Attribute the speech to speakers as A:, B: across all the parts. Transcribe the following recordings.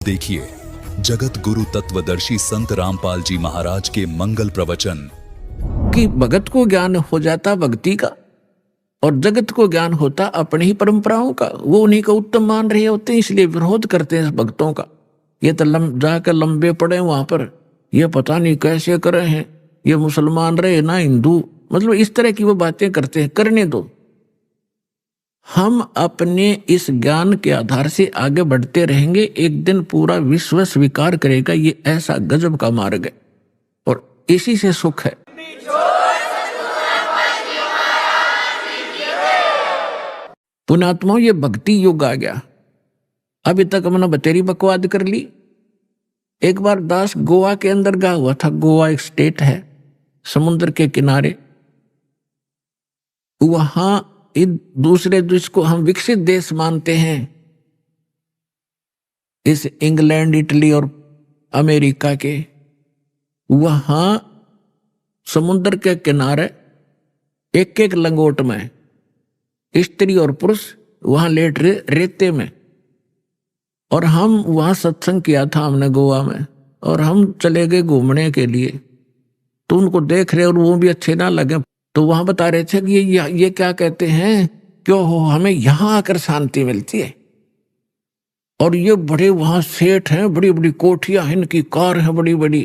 A: देखिए जगत गुरु तत्वदर्शी संत रामपाल जी महाराज के मंगल प्रवचन।
B: कि भगत को ज्ञान हो जाता भक्ति का और जगत को ज्ञान होता अपनी ही परंपराओं का। वो उन्हीं को उत्तम मान रहे होते हैं, इसलिए विरोध करते हैं भक्तों का। ये तो जाकर लंबे पड़े वहां पर, ये पता नहीं कैसे करे हैं, ये मुसलमान रहे ना हिंदू, मतलब इस तरह की वो बातें करते हैं। करने दो, हम अपने इस ज्ञान के आधार से आगे बढ़ते रहेंगे। एक दिन पूरा विश्व स्वीकार करेगा ये ऐसा गजब का मार्ग है और इसी से सुख है। पुण्यात्माओं, ये भक्ति युग आ गया। अभी तक हमने बतेरी बकवाद कर ली। एक बार दास गोवा के अंदर गया हुआ था। गोवा एक स्टेट है समुद्र के किनारे। वहां दूसरे देश को हम विकसित देश मानते हैं, इस इंग्लैंड, इटली और अमेरिका के। वहां समुद्र के किनारे एक एक लंगोट में स्त्री और पुरुष वहां लेट रहे रेते में। और हम वहां सत्संग किया था हमने गोवा में, और हम चले गए घूमने के लिए। तो उनको देख रहे और वो भी अच्छे ना लगे, तो वहां बता रहे थे कि ये क्या कहते हैं, क्यों हो, हमें यहां आकर शांति मिलती है। और ये बड़े वहां सेठ हैं, बड़ी बड़ी कोठियां हैं, इनकी कार है बड़ी बड़ी।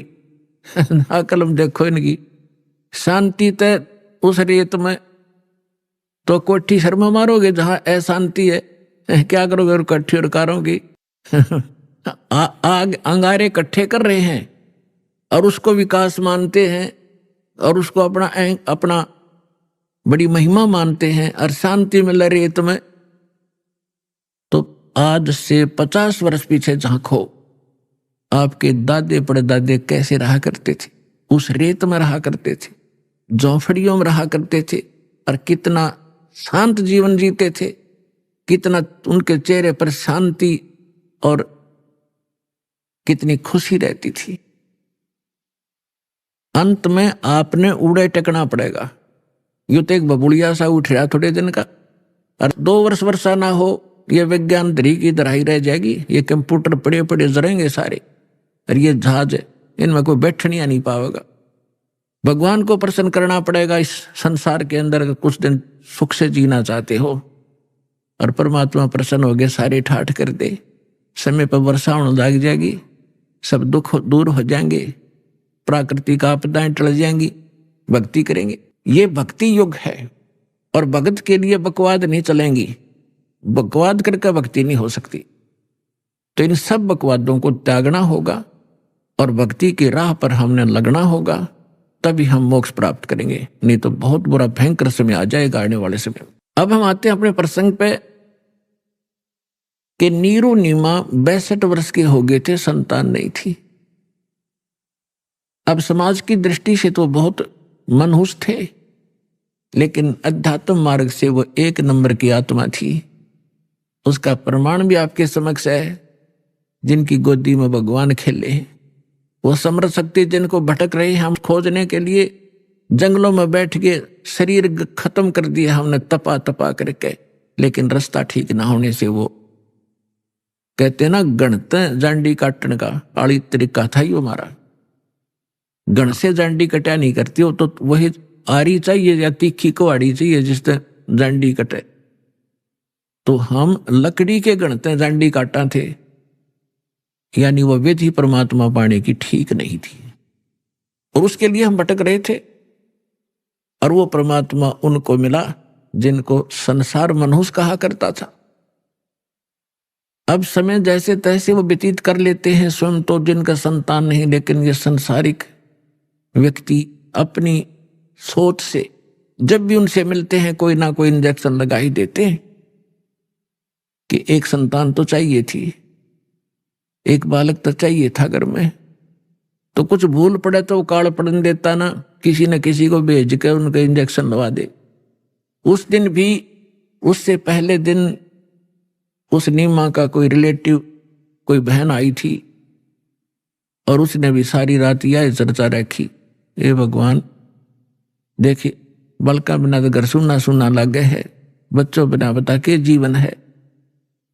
B: कलम देखो इनकी शांति। तय उस रेत में तो कोठी शर्मा मारोगे जहां अशांति है, क्या करोगे और कट्ठी और कारों की। आग अंगारे इकट्ठे कर रहे हैं और उसको विकास मानते हैं और उसको अपना बड़ी महिमा मानते हैं, और शांति मिल रही तुम्हें। तो आज से 50 वर्ष पीछे झांको, आपके दादे परदादे कैसे रहा करते थे। उस रेत में रहा करते थे, झोंपड़ियों में रहा करते थे, और कितना शांत जीवन जीते थे, कितना उनके चेहरे पर शांति और कितनी खुशी रहती थी। अंत में आपने उड़े टेकना पड़ेगा। यू तो एक बबुड़िया सा उठ रहा थोड़े दिन का, और 2 वर्ष वर्षा ना हो, ये विज्ञान धरी की दराई रह जाएगी। ये कंप्यूटर पड़े पड़े जरेंगे सारे, और ये जहाज है, इनमें कोई बैठनिया नहीं पाएगा। भगवान को प्रसन्न करना पड़ेगा इस संसार के अंदर। कुछ दिन सुख से जीना चाहते हो और परमात्मा प्रसन्न हो गए, सारे ठाठ कर दे, समय पर वर्षा होने लग जाएगी, सब दुख दूर हो जाएंगे, प्राकृतिक आपदाएं टल जाएंगी, भक्ति करेंगे। ये भक्ति युग है और भगत के लिए बकवाद नहीं चलेंगी। बकवाद करके भक्ति नहीं हो सकती। तो इन सब बकवादों को त्यागना होगा और भक्ति की राह पर हमने लगना होगा, तभी हम मोक्ष प्राप्त करेंगे। नहीं तो बहुत बुरा भयंकर समय आ जाएगा आने वाले समय। अब हम आते हैं अपने प्रसंग पे कि नीरू नीमा 62 वर्ष के हो गए थे, संतान नहीं थी। अब समाज की दृष्टि से तो बहुत मनहूस थे, लेकिन अध्यात्म मार्ग से वो 1 नंबर की आत्मा थी। उसका प्रमाण भी आपके समक्ष है। जिनकी गोदी में भगवान खेले हैं, वो समर्थ शक्ति जिनको भटक रहे हैं, हम खोजने के लिए जंगलों में बैठ के शरीर खत्म कर दिया हमने तपा तपा करके, लेकिन रास्ता ठीक ना होने से वो कहते ना, गणते जांडी काटने का आड़ी तरीका था ही हमारा। गण से जांडी कटा नहीं करती हो, तो वही आरी चाहिए या तीखी को आड़ी चाहिए जिससे जांडी कटे। तो हम लकड़ी के गणते जांडी काटा थे, यानी वह विधि परमात्मा पाने की ठीक नहीं थी, और उसके लिए हम भटक रहे थे। और वो परमात्मा उनको मिला जिनको संसार मनहूस कहा करता था। अब समय जैसे तैसे वो व्यतीत कर लेते हैं, स्वयं तो जिनका संतान नहीं, लेकिन ये संसारिक व्यक्ति अपनी सोच से जब भी उनसे मिलते हैं कोई ना कोई इंजेक्शन लगा ही देते हैं कि एक संतान तो चाहिए थी, एक बालक तो चाहिए था घर में। तो कुछ भूल पड़े तो काल पड़न देता ना, किसी न किसी को भेज के उनका इंजेक्शन लगा दे। उस दिन भी, उससे पहले दिन उस नीमा का कोई रिलेटिव, कोई बहन आई थी, और उसने भी सारी रात यह चर्चा रखी, हे भगवान देखिए, बलका बिना तो घर सुना सुना लग गए है, बच्चों बिना बता के जीवन है।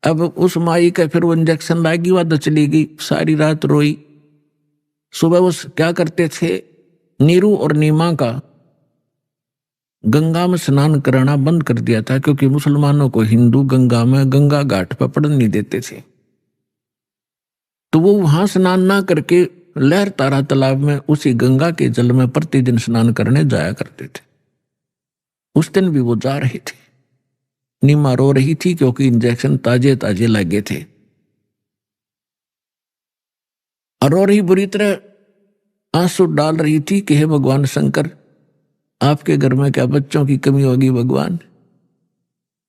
B: अब उस माई का फिर वो इंजेक्शन लागी, वह चली गई, सारी रात रोई। सुबह वो क्या करते थे, नीरू और नीमा का गंगा में स्नान कराना बंद कर दिया था, क्योंकि मुसलमानों को हिंदू गंगा में, गंगा घाट पर पड़ने नहीं देते थे। तो वो वहां स्नान ना करके लहर तारा तालाब में उसी गंगा के जल में प्रतिदिन स्नान करने जाया करते थे। उस दिन भी वो जा रहे थे। नीमा रो रही थी क्योंकि इंजेक्शन ताजे ताजे लगे थे, और रो रही बुरी तरह आंसू डाल रही थी कि हे भगवान शंकर, आपके घर में क्या बच्चों की कमी होगी भगवान,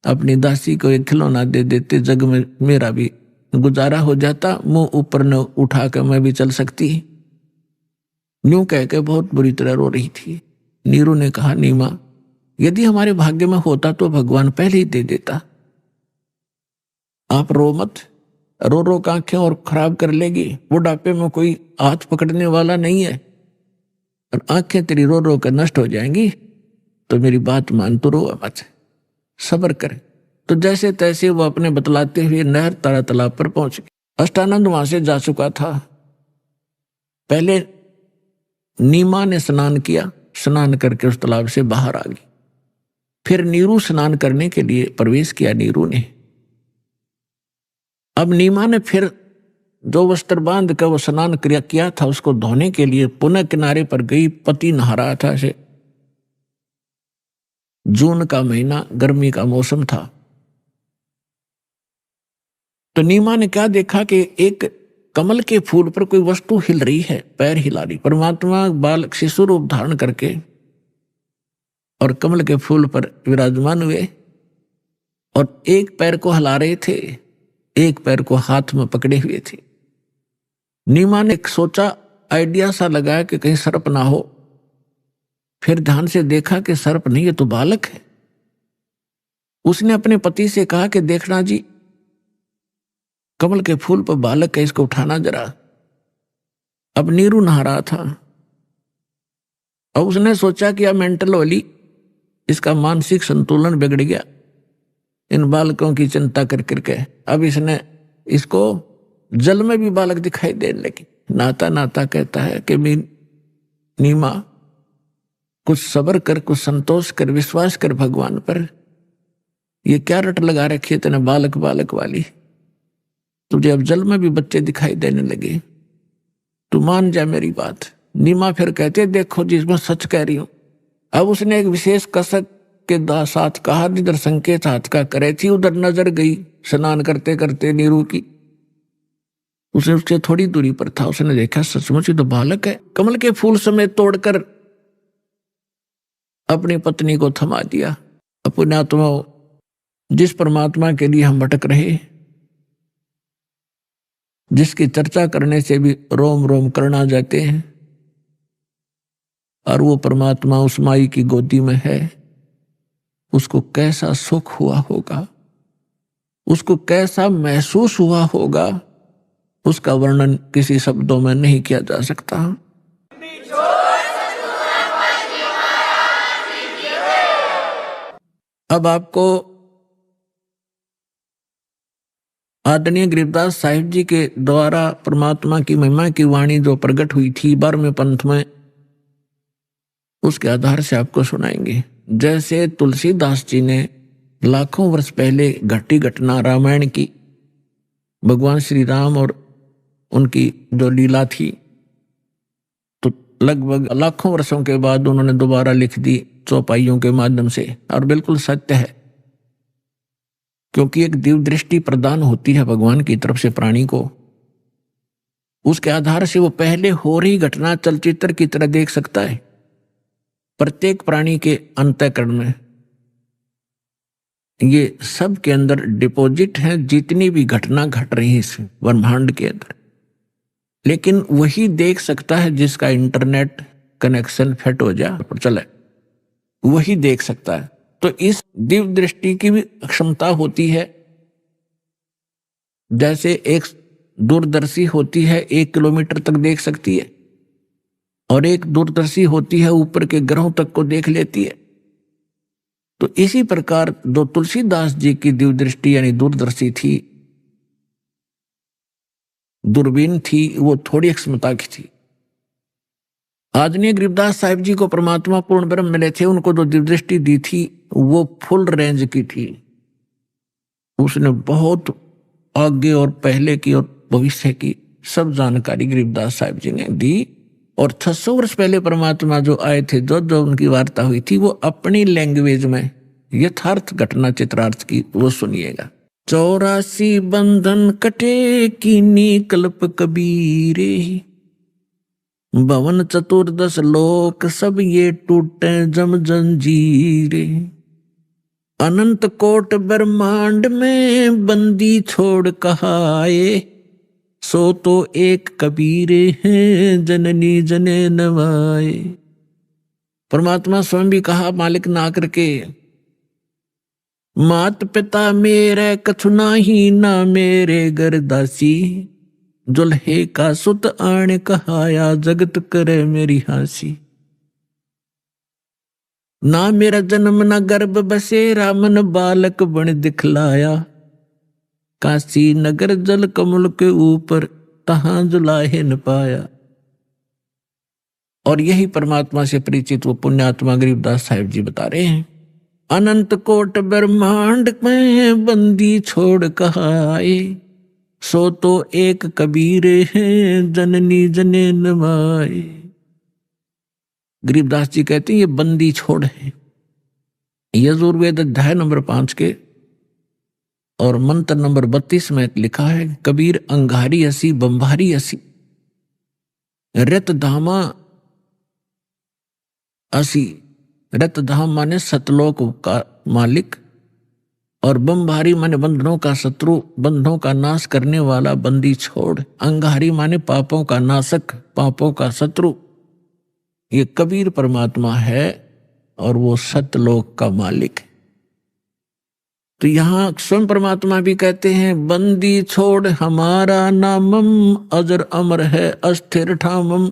B: अपनी दासी को एक खिलौना दे देते, जग में मेरा भी गुजारा हो जाता, मुंह ऊपर न उठा कर मैं भी चल सकती। यूं कह के बहुत बुरी तरह रो रही थी। नीरू ने कहा, नीमा, यदि हमारे भाग्य में होता तो भगवान पहले ही दे देता। आप रो मत, रो रो के आंखें और खराब कर लेगी, बुढ़ापे में कोई हाथ पकड़ने वाला नहीं है, और आंखें तेरी रो रो कर नष्ट हो जाएंगी। तो मेरी बात मान, तो रो मत, सब्र कर। तो जैसे तैसे वो अपने बतलाते हुए नहर तारा तालाब पर पहुंच गए। अष्टानंद वहां से जा चुका था। पहले नीमा ने स्नान किया, स्नान करके उस तालाब से बाहर आ गई। फिर नीरू स्नान करने के लिए प्रवेश किया, नीरू ने। अब नीमा ने फिर जो वस्त्र बांध कर वो स्नान किया था, उसको धोने के लिए पुनः किनारे पर गई। पति नहा रहा था। से जून का महीना, गर्मी का मौसम था। तो नीमा ने क्या देखा कि एक कमल के फूल पर कोई वस्तु हिल रही है, पैर हिला रही। परमात्मा बालक शिशु रूप धारण करके और कमल के फूल पर विराजमान हुए, और एक पैर को हिला रहे थे, एक पैर को हाथ में पकड़े हुए थे। नीमा ने सोचा, आइडिया सा लगाया कि कहीं सर्प ना हो। फिर ध्यान से देखा कि सर्प नहीं, ये तो बालक है। उसने अपने पति से कहा कि देखना जी, कमल के फूल पर बालक है, इसको उठाना जरा। अब नीरू नहा रहा था, और उसने सोचा कि अब मेंटल वाली, इसका मानसिक संतुलन बिगड़ गया इन बालकों की चिंता कर करके। अब इसने इसको जल में भी बालक दिखाई देने लगे। नाता नाता कहता है कि नीमा, कुछ सब्र कर, कुछ संतोष कर, विश्वास कर भगवान पर। ये क्या रट लगा रखी है तेने बालक बालक वाली? तुझे अब जल में भी बच्चे दिखाई देने लगे, तू मान जा मेरी बात। नीमा फिर कहते, देखो जी, मैं सच कह रही हूं। अब उसने एक विशेष कसक के साथ कहा, जिधर संकेत हाथ का करे थी उधर नजर गई स्नान करते करते नीरू की। उसने उससे थोड़ी दूरी पर था, उसने देखा सचमुच ही तो बालक है। कमल के फूल समेत तोड़कर अपनी पत्नी को थमा दिया। अपने आत्मा, जिस परमात्मा के लिए हम भटक रहे, जिसकी चर्चा करने से भी रोम रोम करना जाते हैं, और वो परमात्मा उस माई की गोदी में है, उसको कैसा सुख हुआ होगा, उसको कैसा महसूस हुआ होगा, उसका वर्णन किसी शब्दों में नहीं किया जा सकता। अब आपको आदरणीय गरीबदास साहिब जी के द्वारा परमात्मा की महिमा की वाणी जो प्रकट हुई थी 12वें पंथ में, उसके आधार से आपको सुनाएंगे। जैसे तुलसीदास जी ने लाखों वर्ष पहले घटी घटना रामायण की, भगवान श्री राम और उनकी जो लीला थी, तो लगभग लाखों वर्षों के बाद उन्होंने दोबारा लिख दी चौपाइयों के माध्यम से, और बिल्कुल सत्य है, क्योंकि एक दिव्य दृष्टि प्रदान होती है भगवान की तरफ से प्राणी को। उसके आधार से वो पहले हो रही घटना चलचित्र की तरह देख सकता है। प्रत्येक प्राणी के अंतःकरण में ये सब के अंदर डिपॉजिट है, जितनी भी घटना घट रही है इस ब्रह्मांड के अंदर। लेकिन वही देख सकता है जिसका इंटरनेट कनेक्शन फिट हो जाए पर चले, वही देख सकता है। तो इस दिव्य दृष्टि की भी क्षमता होती है। जैसे एक दूरदर्शी होती है 1 किलोमीटर तक देख सकती है, और एक दूरदर्शी होती है ऊपर के ग्रहों तक को देख लेती है। तो इसी प्रकार जो तुलसीदास जी की दिव्य दृष्टि यानी दूरदर्शी थी, दूरबीन थी वो थोड़ी क्षमता की थी। आदरणीय गरीबदास साहिब जी को परमात्मा पूर्ण ब्रह्म मिले थे, उनको जो दिव्यदृष्टि दी थी वो फुल रेंज की थी। उसने बहुत आगे और पहले की और भविष्य की सब जानकारी गरीबदास साहिब जी ने दी। और 600 वर्ष पहले परमात्मा जो आए थे, जो जो उनकी वार्ता हुई थी, वो अपनी लैंग्वेज में यथार्थ घटना चित्रार्थ की वो सुनिएगा। 84 बंधन कटे कीनी कल्प कबीरे, भवन चतुर्दश लोक सब ये टूटे जम जंजीरे, अनंत कोट ब्रह्मांड में बंदी छोड़ कहाए, सो तो एक कबीरे हैं जननी जने नवाए। परमात्मा स्वयं भी कहा मालिक ना करके, मात पिता मेरे कछु नाही, ना मेरे घर दासी, जुल्हे का सुत आण कहाया, जगत करे मेरी हासी। ना मेरा जन्म न गर्भ बसेरा, मन बालक बन दिखलाया, काशी नगर जल कमल के ऊपर, तहां जुलाहे न पाया। और यही परमात्मा से परिचित वो पुण्यात्मा गरीबदास साहिब जी बता रहे हैं, अनंत कोट ब्रह्मांड में बंदी छोड़ कहाए, सो तो एक कबीर हैं जननी जने नवाए। गरीबदास जी कहते हैं ये बंदी छोड़ है। यजुर्वेद अध्याय नंबर 5 के और मंत्र नंबर 32 में लिखा है, कबीर अंगारी असी बंभारी असी, रत धामा असी। रत धाम माने सतलोक का मालिक, और बंभारी माने बंधनों का शत्रु, बंधनों का नाश करने वाला बंदी छोड़। अंगारी माने पापों का नाशक, पापों का शत्रु। ये कबीर परमात्मा है और वो सतलोक का मालिक है। तो यहां स्वयं परमात्मा भी कहते हैं, बंदी छोड़ हमारा नामम, अजर अमर है अस्थिर ठामम,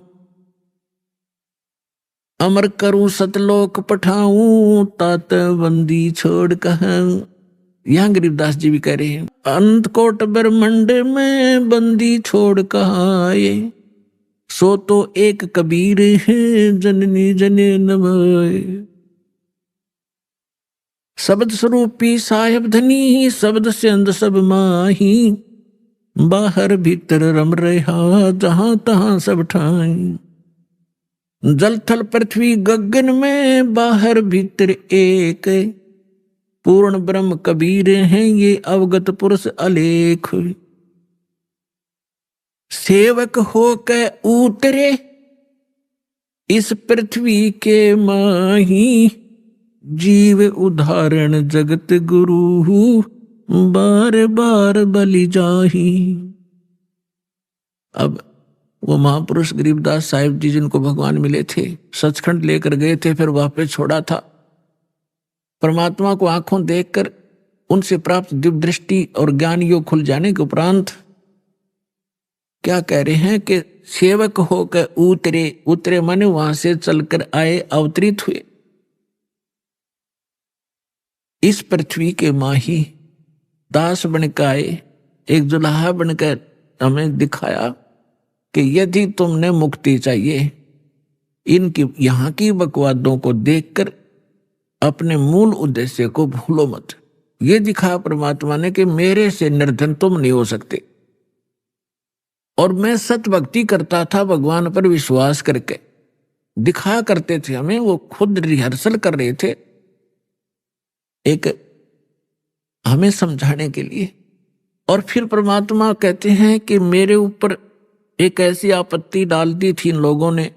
B: अमर करूं सतलोक पठाऊं, तात बंदी छोड़ कहूं। यहां गरीबदास जी भी कह रहे हैं, अनंत कोट ब्रह्मांड में बंदी छोड़ कहाए, सो तो एक कबीर है जननी जने नवाए। शब्द स्वरूपी साहेब धनी, शब्द से अंद सब माही, बाहर भीतर रम रहा जहां तहां सब ठाई। जल थल पृथ्वी गगन में, बाहर भीतर एक, पूर्ण ब्रह्म कबीर हैं ये अवगत पुरुष अलेख। सेवक हो के उतरे इस पृथ्वी के माही, जीव उदाहरण जगत गुरु, बार बार बलि जाही। अब वो महापुरुष गरीबदास साहिब जी जिनको भगवान मिले थे, सचखंड लेकर गए थे, फिर वापस छोड़ा था। परमात्मा को आंखों देखकर उनसे प्राप्त दिव्य दृष्टि और ज्ञान योग खुल जाने के उपरांत क्या कह रहे हैं कि सेवक होकर उतरे। उतरे माने वहां से चलकर आए, अवतरित हुए इस पृथ्वी के माही, दास बनकर आए, एक दुल्हा बनकर हमें दिखाया कि यदि तुमने मुक्ति चाहिए, इनकी यहां की बकवादों को देखकर अपने मूल उद्देश्य को भूलो मत। ये दिखाया परमात्मा ने कि मेरे से निर्धन तुम नहीं हो सकते। और मैं सत भक्ति करता था, भगवान पर विश्वास करके दिखाया करते थे हमें, वो खुद रिहर्सल कर रहे थे एक हमें समझाने के लिए। और फिर परमात्मा कहते हैं कि मेरे ऊपर एक ऐसी आपत्ति डाल दी थी इन लोगों ने,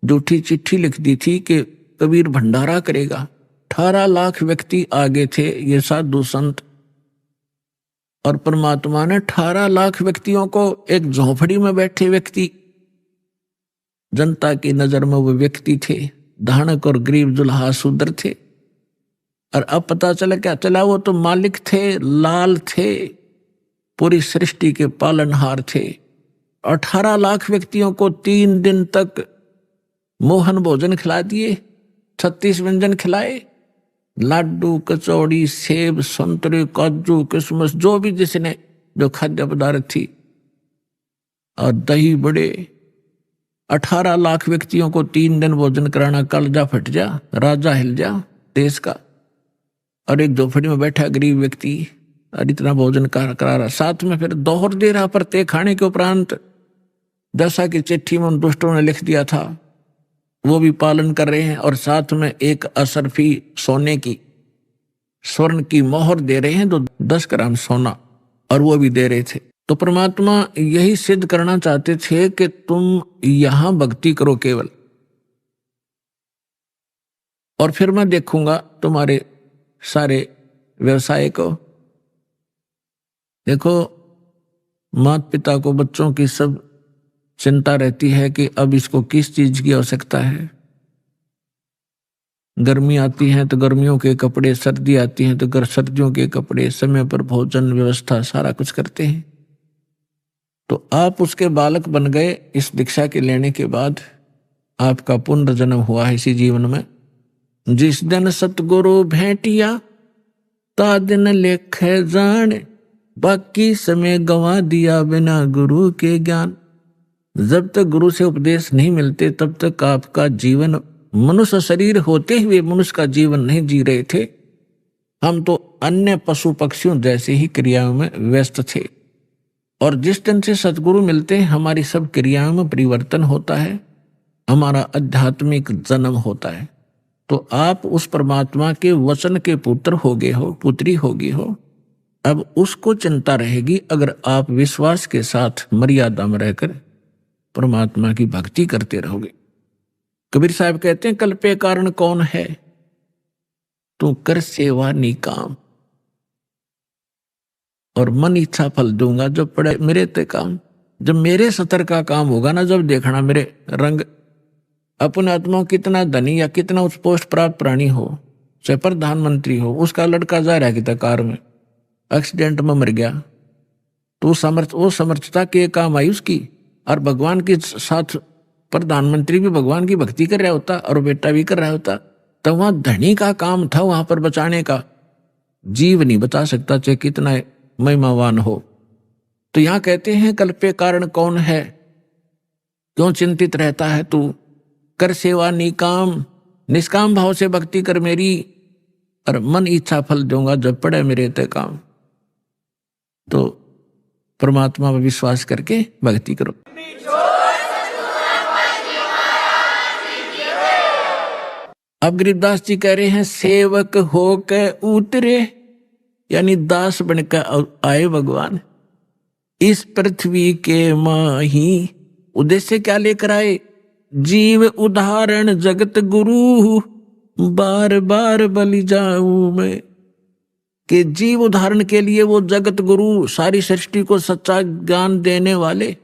B: झूठी चिट्ठी लिख दी थी कि कबीर भंडारा करेगा। 18 लाख व्यक्ति आगे थे, ये साधु संत, और परमात्मा ने 18 लाख व्यक्तियों को, एक झोंपड़ी में बैठे व्यक्ति, जनता की नजर में वो व्यक्ति थे, धानक और गरीब दुल्हा शूद्र थे। और अब पता चला, क्या चला, वो तो मालिक थे, लाल थे, पूरी सृष्टि के पालनहार थे। 18 लाख व्यक्तियों को 3 दिन तक मोहन भोजन खिला दिए, 36 व्यंजन खिलाए, लाडू, कचौड़ी, सेब, संतरे, काजू, किशमिश, जो भी जिसने जो खाद्य पदार्थ थी, और दही बड़े, 18 लाख व्यक्तियों को 3 दिन भोजन कराना, कलजा फट जा, राजा हिल जा देश का। और एक झोपड़ी में बैठा गरीब व्यक्ति और इतना भोजन करा रहा, साथ में फिर दोहर दे रहा प्रत्येक खाने के उपरांत, जैसा कि चिट्ठी में उन दुष्टों ने लिख दिया था वो भी पालन कर रहे हैं। और साथ में एक असरफी सोने की, स्वर्ण की मोहर दे रहे हैं, जो 10 ग्राम सोना, और वो भी दे रहे थे। तो परमात्मा यही सिद्ध करना चाहते थे कि तुम यहां भक्ति करो केवल, और फिर मैं देखूंगा तुम्हारे सारे व्यवसाय को। देखो, माता पिता को बच्चों की सब चिंता रहती है कि अब इसको किस चीज की आवश्यकता है। गर्मी आती है तो गर्मियों के कपड़े, सर्दी आती है तो सर्दियों के कपड़े, समय पर भोजन व्यवस्था सारा कुछ करते हैं। तो आप उसके बालक बन गए इस दीक्षा के लेने के बाद। आपका पुनर्जन्म हुआ है इसी जीवन में। जिस दिन सतगुरु भेंटिया ता दिन लेखे जान, बाकी समय गंवा दिया बिना गुरु के ज्ञान। जब तक गुरु से उपदेश नहीं मिलते तब तक आपका जीवन, मनुष्य शरीर होते हुए मनुष्य का जीवन नहीं जी रहे थे। हम तो अन्य पशु पक्षियों जैसे ही क्रियाओं में व्यस्त थे। और जिस दिन से सतगुरु मिलते हैं हमारी सब क्रियाओं में परिवर्तन होता है, हमारा आध्यात्मिक जन्म होता है। तो आप उस परमात्मा के वचन के पुत्र हो गए हो, पुत्री हो गई हो। अब उसको चिंता रहेगी अगर आप विश्वास के साथ मर्यादा में रहकर परमात्मा की भक्ति करते रहोगे। कबीर साहब कहते हैं, कल्पे कारण कौन है, तू कर सेवा निकाम, और मन इच्छा फल दूंगा जब पड़े मेरे ते काम। जब मेरे सतर का काम होगा ना, जब देखना मेरे रंग। अपने आत्मा कितना धनी या कितना उच्च पोस्ट प्राप्त प्राणी हो, चाहे प्रधानमंत्री हो, उसका लड़का जा रहा है कि कार में एक्सीडेंट में मर गया, तो वो समर्थता के काम आई उसकी। और भगवान के साथ प्रधानमंत्री भी भगवान की भक्ति कर रहा होता और बेटा भी कर रहा होता, तो वहां धनी का काम था वहां पर बचाने का। जीव नहीं बचा सकता चाहे कितना महिमावान हो। तो यहां कहते हैं, कल्पे कारण कौन है, क्यों चिंतित रहता है तू। कर सेवा निकाम, निष्काम भाव से भक्ति कर मेरी, और मन इच्छा फल दूंगा जब पड़े मेरे ते काम। तो परमात्मा पर विश्वास करके भक्ति करो। अब गरीबदास जी कह रहे हैं, सेवक होकर उतरे, यानी दास बनकर आए भगवान इस पृथ्वी के माही। उद्देश्य क्या लेकर आए, जीव उदाहरण जगत गुरु, बार बार बलि जाऊं मैं। कि जीव उदाहरण के लिए वो जगत गुरु, सारी सृष्टि को सच्चा ज्ञान देने वाले,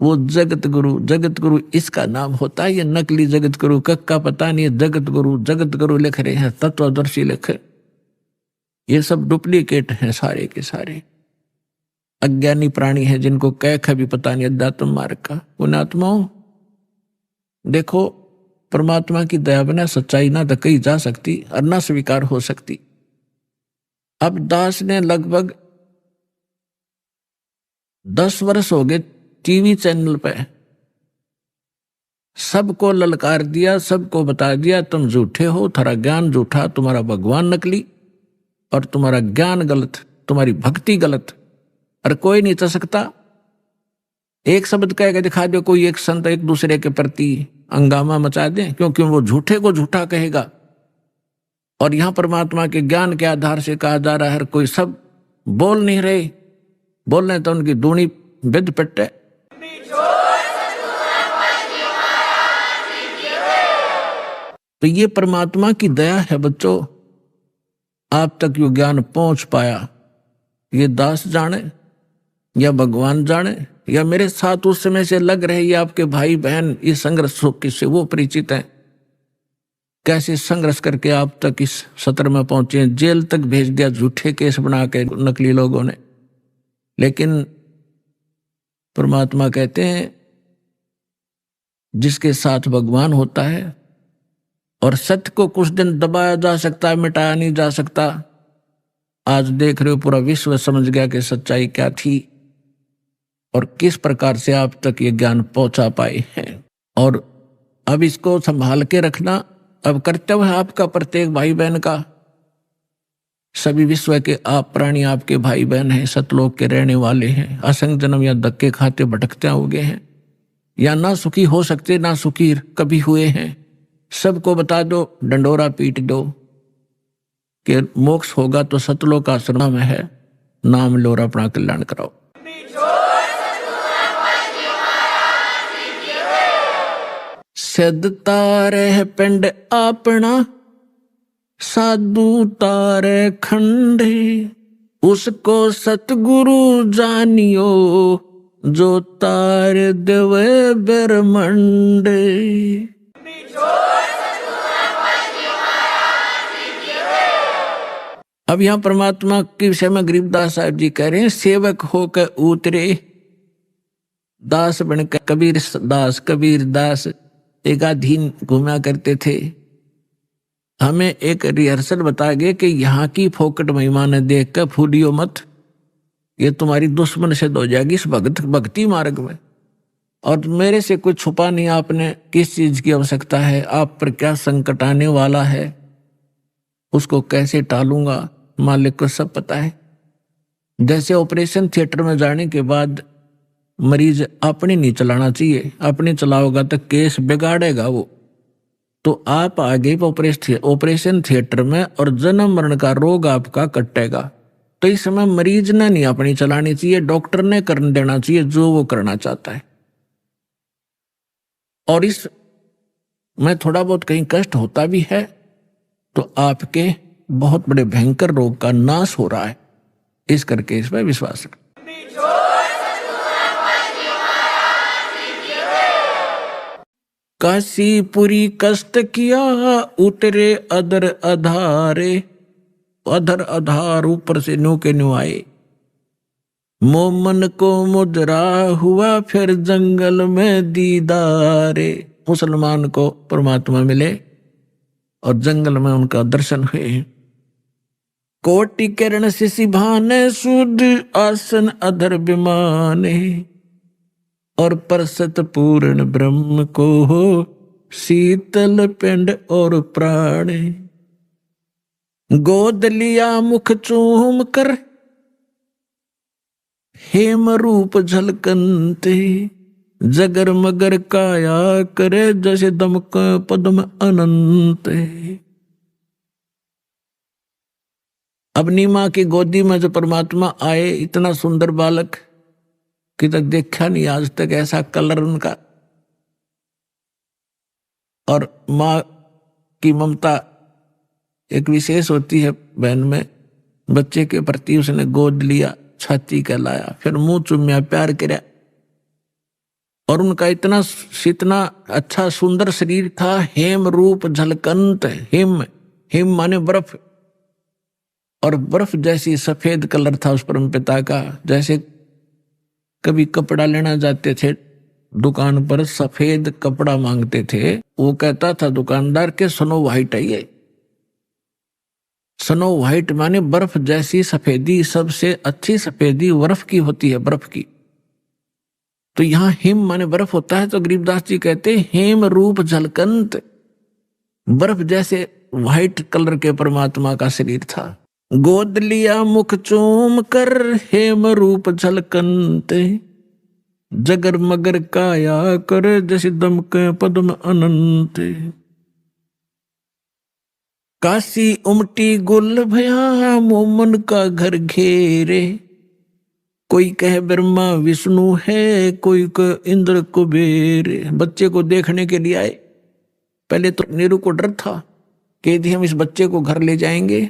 B: वो जगत गुरु इसका नाम होता है। ये नकली जगत गुरु का पता नहीं है। जगत गुरु लिख रहे हैं, तत्वदर्शी लिख, ये सब डुप्लीकेट हैं सारे के सारे। अज्ञानी प्राणी हैं जिनको कह भी पता नहीं अध्यात्म मार्ग का। उन आत्माओं, देखो परमात्मा की दया बिना सच्चाई ना तो कही जा सकती और ना स्वीकार हो सकती। अब दास ने लगभग 10 वर्ष हो गए टीवी चैनल पे सबको ललकार दिया, सबको बता दिया तुम झूठे हो, तुम्हारा ज्ञान झूठा, तुम्हारा भगवान नकली, और तुम्हारा ज्ञान गलत, तुम्हारी भक्ति गलत, और कोई नहीं चल सकता। एक शब्द कह के दिखा दो, कोई एक संत एक दूसरे के प्रति हंगामा मचा दे, क्योंकि वो झूठे को झूठा कहेगा। और यहां परमात्मा के ज्ञान के आधार से कहा जा रहा है, कोई सब बोल नहीं रहे, बोल रहे तो उनकी दूनी विद पिट है। तो ये परमात्मा की दया है बच्चों, आप तक यो ज्ञान पहुंच पाया। ये दास जाने या भगवान जाने या मेरे साथ उस समय से लग रहे ये आपके भाई बहन, ये संघर्ष किससे वो परिचित हैं, कैसे संघर्ष करके आप तक इस सत्र में पहुंचे। जेल तक भेज दिया झूठे केस बना के नकली लोगों ने। लेकिन परमात्मा कहते हैं जिसके साथ भगवान होता है, और सत्य को कुछ दिन दबाया जा सकता है, मिटाया नहीं जा सकता। आज देख रहे हो पूरा विश्व समझ गया कि सच्चाई क्या थी। और किस प्रकार से आप तक ये ज्ञान पहुंचा पाए हैं। और अब इसको संभाल के रखना अब कर्तव्य है आपका, प्रत्येक भाई बहन का। सभी विश्व के आप प्राणी आपके भाई बहन हैं, सतलोक के रहने वाले हैं, असंग जन्म या धक्के खाते भटकते होंगे हैं, या ना सुखी हो सकते ना सुखी कभी हुए हैं। सबको बता दो, डंडोरा पीट दो कि मोक्ष होगा तो सतलोक आश्रम में है, नाम लो और अपना कल्याण कराओ। सदता रह पिंड अपना, साधु तारे खंडे, उसको सतगुरु जानियो, जो तार देवे ब्रह्मंडे। अब यहां परमात्मा के विषय में गरीबदास साहब जी कह रहे हैं, सेवक होकर उतरे दास बनकर कबीर दास एकाधीन घूमा करते थे। हमें एक रिहर्सल बता गए कि यहाँ की फोकट महिमा ने देख कर फूलियो मत, ये तुम्हारी दुश्मन से हो जाएगी इस भक्ति मार्ग में। और मेरे से कुछ छुपा नहीं आपने, किस चीज की आवश्यकता है, आप पर क्या संकट आने वाला है, उसको कैसे टालूंगा, मालिक को सब पता है। जैसे ऑपरेशन थिएटर में जाने के बाद मरीज अपने नहीं चलाना चाहिए, अपने चलाओगा तो केस बिगाड़ेगा वो। तो आप आगे ऑपरेशन थिएटर में और जन्म मरण का रोग आपका कटेगा। तो इस समय मरीज ने नहीं अपनी चलानी चाहिए, डॉक्टर ने कर देना चाहिए जो वो करना चाहता है। और इस में थोड़ा बहुत कहीं कष्ट होता भी है तो आपके बहुत बड़े भयंकर रोग का नाश हो रहा है, इस करके इसमें विश्वास रखें। काशीपुरी कष्ट किया उतरे अधर अधारे, अधर अधार ऊपर से न्यू के न्यू आए। मोमन को मुजरा हुआ फिर जंगल में दीदारे, मुसलमान को परमात्मा मिले और जंगल में उनका दर्शन हुए। कोटि किरण शिशि भाने सुध आसन अधर विमाने, और परसत पूर्ण ब्रह्म को हो शीतल पिंड और प्राणे। गोद लिया मुख चूम कर हेम रूप झलकनते, जगर मगर काया करे जैसे दमक पद्म अनंत। अपनी माँ की गोदी में जो परमात्मा आए, इतना सुंदर बालक कि तक देखा नहीं आज तक ऐसा कलर उनका। और माँ की ममता एक विशेष होती है बहन में, बच्चे के प्रति उसने गोद लिया, छाती कहलाया, फिर मुंह चुम्या, प्यार किया। और उनका इतना अच्छा सुंदर शरीर था, हेम रूप झलकंत। हिम माने बर्फ, और बर्फ जैसी सफेद कलर था उस परम पिता का। जैसे कभी कपड़ा लेना जाते थे दुकान पर, सफेद कपड़ा मांगते थे, वो कहता था दुकानदार के स्नो व्हाइट है ये। स्नो व्हाइट माने बर्फ जैसी सफेदी, सबसे अच्छी सफेदी बर्फ की होती है, बर्फ की। तो यहाँ हिम माने बर्फ होता है। तो गरीबदास जी कहते हेम रूप झलकंत, बर्फ जैसे व्हाइट कलर के परमात्मा का शरीर था। गोद लिया मुख चूम कर हेम रूप झलकंत, जगर मगर काया कर जैसे दमक पद्म अनंत। काशी उमटी गुल भया मोमन का घर घेरे, कोई कहे ब्रह्मा विष्णु है, कोई कहे इंद्र कुबेर। बच्चे को देखने के लिए आए। पहले तो नीरू को डर था कि यदि हम इस बच्चे को घर ले जाएंगे,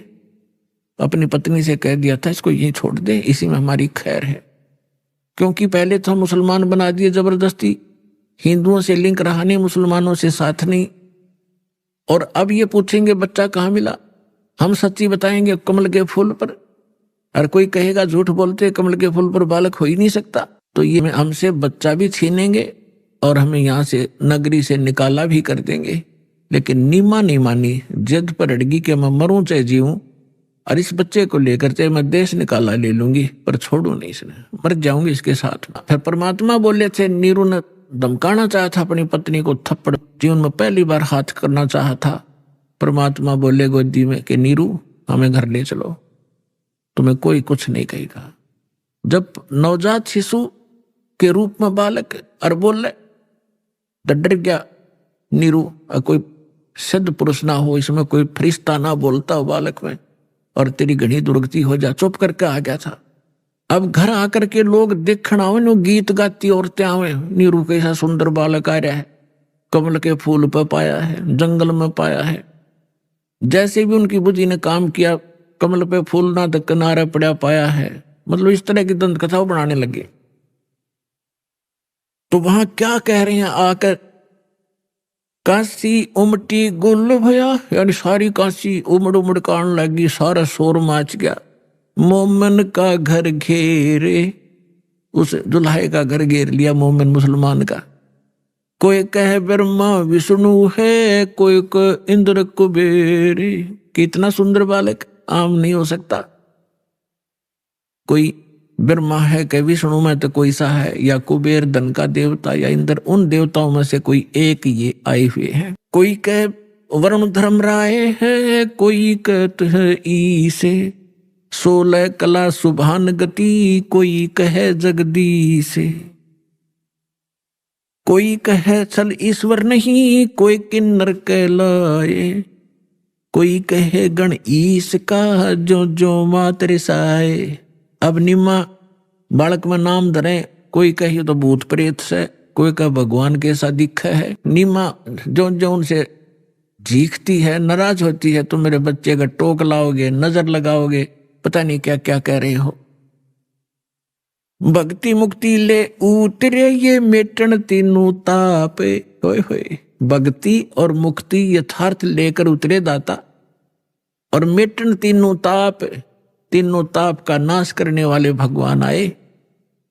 B: अपनी पत्नी से कह दिया था इसको यहीं छोड़ दे, इसी में हमारी खैर है। क्योंकि पहले तो हम मुसलमान बना दिए जबरदस्ती, हिंदुओं से लिंक रहा नहीं, मुसलमानों से साथ नहीं। और अब ये पूछेंगे बच्चा कहाँ मिला, हम सच्ची बताएंगे कमल के फूल पर, और कोई कहेगा झूठ बोलते कमल के फूल पर बालक हो ही नहीं सकता। तो ये हमसे बच्चा भी छीनेंगे और हमें यहाँ से नगरी से निकाला भी कर देंगे। लेकिन नीमा नहीं मानी, जिद पर अड़गी के मैं मरूं चाहे जीऊं, और इस बच्चे को लेकर चाहे मैं देश निकाला ले लूंगी पर छोड़ू नहीं, इसने मर जाऊंगी इसके साथ। फिर परमात्मा बोले थे, नीरू ने धमकाना चाहा था अपनी पत्नी को, थप्पड़ जीवन में पहली बार हाथ करना चाहा था। परमात्मा बोले गोदी में कि नीरू हमें घर ले चलो, तुम्हें कोई कुछ नहीं कहेगा। जब नवजात शिशु के रूप में बालक और बोल रहे, डर गया नीरू, कोई सिद्ध पुरुष ना हो इसमें, कोई फरिश्ता ना बोलता हो बालक में, और तेरी घड़ी दुर्गति हो जा, चुप करके आ गया था। अब घर आकर के लोग देखना आवे, नो गीत गाती औरतें आवे, नीरू कैसा सुंदर बालक आ रहा है, कमल के फूल पर पाया है, जंगल में पाया है। जैसे भी उनकी बुद्धि ने काम किया, कमल पे फूल ना तो किनारे पड़ा पाया है, मतलब इस तरह की दंत कथा बनाने लगे। तो वहां क्या कह रहे हैं आकर, काशी उमटी गुल भया, यानी सारी काशी उमड़ उमड़ कान लगी, सारा शोर माच गया। मोमन का घर घेरे, उस दुल्हे का घर घेर लिया मोमन मुसलमान का। कोई कहे ब्रह्मा विष्णु है, कोई कहे इंद्र कुबेर। कितना सुंदर बालक, आम नहीं हो सकता। कोई ब्रह्मा है कि विष्णु में तो कोई सा है, या कुबेर धन का देवता, या इंद्र, उन देवताओं में से कोई एक ये आए हुए हैं। कोई कहे वरुण धर्म राय है, कोई कहते है ईसे, 16 कला सुभान गति, कोई कहे जगदीश। कोई कहे चल ईश्वर नहीं, कोई किन्नर कहलाए, कोई कहे गण ईश का, जो जो मातरे साए। अब निम्मा बालक में नाम धरे, कोई कहे तो भूत प्रेत से, कोई कहे भगवान के ऐसा दिखा है। निम्मा जो जो उनसे झीकती है, नाराज होती है, तुम मेरे बच्चे का टोक लाओगे, नजर लगाओगे, पता नहीं क्या क्या कह रहे हो। भक्ति मुक्ति ले उतरे ये मेटन तीनों ताप। होए होए, भक्ति और मुक्ति यथार्थ लेकर उतरे दाता, और मेटन तीनों ताप, तीनों ताप का नाश करने वाले भगवान आए।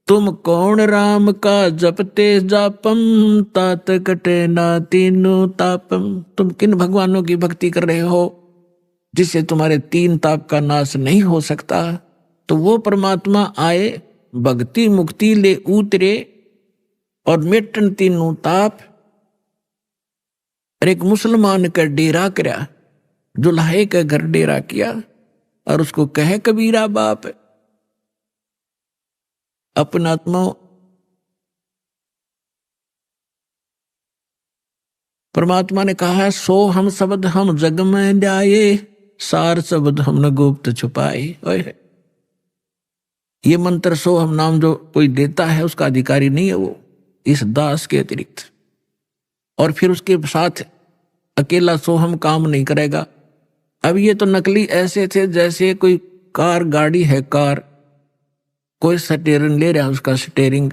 B: तुम कौन राम का जपते जापम, तात कटे ना तीनों तापम। तुम किन भगवानों की भक्ति कर रहे हो जिससे तुम्हारे 3 ताप का नाश नहीं हो सकता। तो वो परमात्मा आए, भक्ति मुक्ति ले उतरे, और मेटन तीनों ताप। और एक मुसलमान का डेरा करा, दुल्हे का घर डेरा किया, और उसको कहे कबीरा बाप। अपना आत्मा परमात्मा ने कहा है, सो हम शब्द हम जग में जाए, सार शब्द हमने गुप्त छुपाए। ये मंत्र सो हम नाम जो कोई देता है उसका अधिकारी नहीं है वो, इस दास के अतिरिक्त। और फिर उसके साथ अकेला सो हम काम नहीं करेगा। अब ये तो नकली ऐसे थे जैसे कोई कार गाड़ी है, कार कोई स्टीयरिंग ले रहा है, उसका स्टीयरिंग,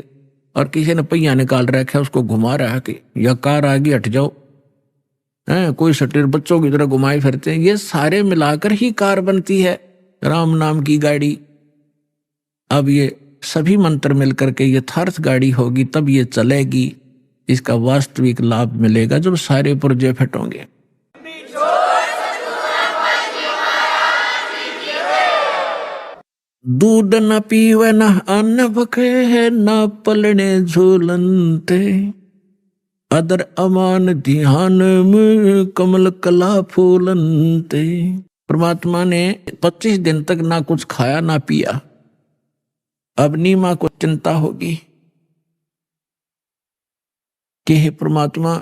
B: और किसी ने पहिया निकाल रखा है, उसको घुमा रहा है कि या कार आगे हट जाओ, है कोई स्टीयर बच्चों की तरह घुमाए फिरते हैं। ये सारे मिलाकर ही कार बनती है, राम नाम की गाड़ी। अब ये सभी मंत्र मिलकर के यथार्थ गाड़ी होगी, तब ये चलेगी, इसका वास्तविक लाभ मिलेगा जब सारे पुर्जे फटोंगे। दूध न पीवे न अन्न भखे, न पलने झूलनते, अदर अमान ध्यान में कमल कला फूलनते। परमात्मा ने 25 दिन तक ना कुछ खाया ना पिया। अब नीमा को चिंता होगी कि हे परमात्मा,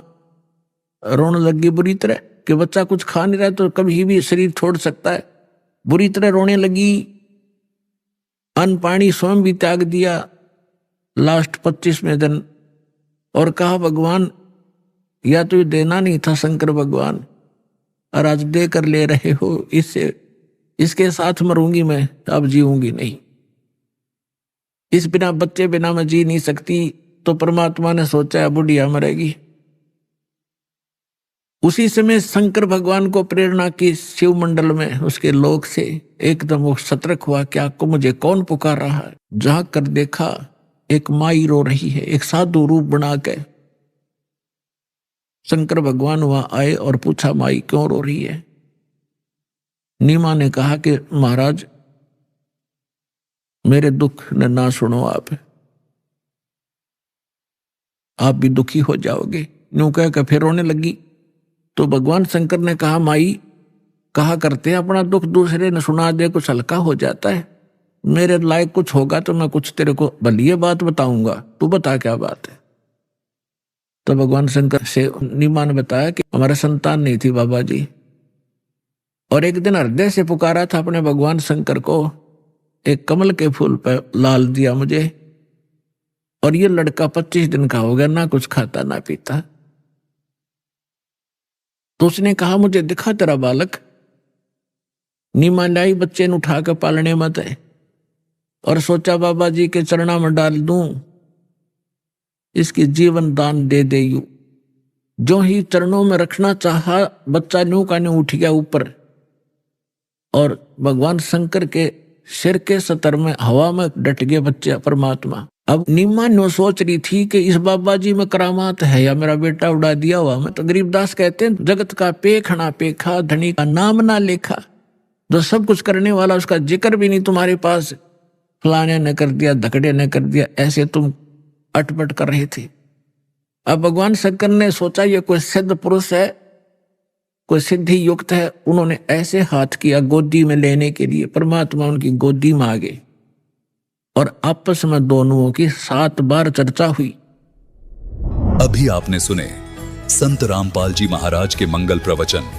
B: रोने लगी बुरी तरह कि बच्चा कुछ खा नहीं रहा तो कभी भी शरीर छोड़ सकता है। बुरी तरह रोने लगी, अन्न पानी स्वयं भी त्याग दिया लास्ट 25वें दिन, और कहा भगवान या तो ये देना नहीं था शंकर भगवान, और आज दे कर ले रहे हो, इससे इसके साथ मरूंगी मैं, अब जीऊंगी नहीं, इस बिना बच्चे बिना मैं जी नहीं सकती। तो परमात्मा ने सोचा बुढ़िया मरेगी। उसी समय शंकर भगवान को प्रेरणा की शिव मंडल में उसके लोक से एकदम वो सतर्क हुआ, क्या को मुझे कौन पुकार रहा है। जाग कर देखा एक माई रो रही है, एक साधु रूप बना के। शंकर भगवान वहां आए और पूछा माई क्यों रो रही है। नीमा ने कहा कि महाराज मेरे दुख न ना सुनो, आप भी दुखी हो जाओगे। यूं कह के फिर रोने लगी। तो भगवान शंकर ने कहा, माई कहा करते हैं अपना दुख दूसरे ने सुना दे कुछ हल्का हो जाता है। मेरे लायक कुछ होगा तो मैं कुछ तेरे को भली बात बताऊंगा, तू बता क्या बात है। तो भगवान शंकर से नीमा ने बताया कि हमारा संतान नहीं थी बाबा जी, और एक दिन हृदय से पुकारा था अपने भगवान शंकर को, एक कमल के फूल पर लाल दिया मुझे, और ये लड़का 25 दिन का हो गया, ना कुछ खाता ना पीता। तो उसने कहा, मुझे दिखा तेरा बालक। नीमा लाई बच्चे ने उठा कर पालने मत है, और सोचा बाबा जी के चरणों में डाल दूं, इसकी जीवन दान दे दे। यू जो ही चरणों में रखना चाहा, बच्चा न्यू का न्यू उठ गया ऊपर, और भगवान शंकर के सिर के सतर में हवा में डट गए बच्चे परमात्मा। अब नीमा न्यू सोच रही थी कि इस बाबा जी में करामात है या मेरा बेटा उड़ा दिया हुआ। मैं तो गरीबदास कहते हैं, जगत का पेखना पेखा, धनी का नाम ना लेखा। जो सब कुछ करने वाला उसका जिक्र भी नहीं तुम्हारे पास, फलाने ने कर दिया, धकड़े ने कर दिया, ऐसे तुम अटपट कर रहे थे। अब भगवान शंकर ने सोचा ये कोई सिद्ध पुरुष है, कोई सिद्धि युक्त है। उन्होंने ऐसे हाथ किया गोदी में लेने के लिए, परमात्मा उनकी गोदी में आ गए, और आपस में दोनों की 7 बार चर्चा हुई।
A: अभी आपने सुने संत रामपाल जी महाराज के मंगल प्रवचन।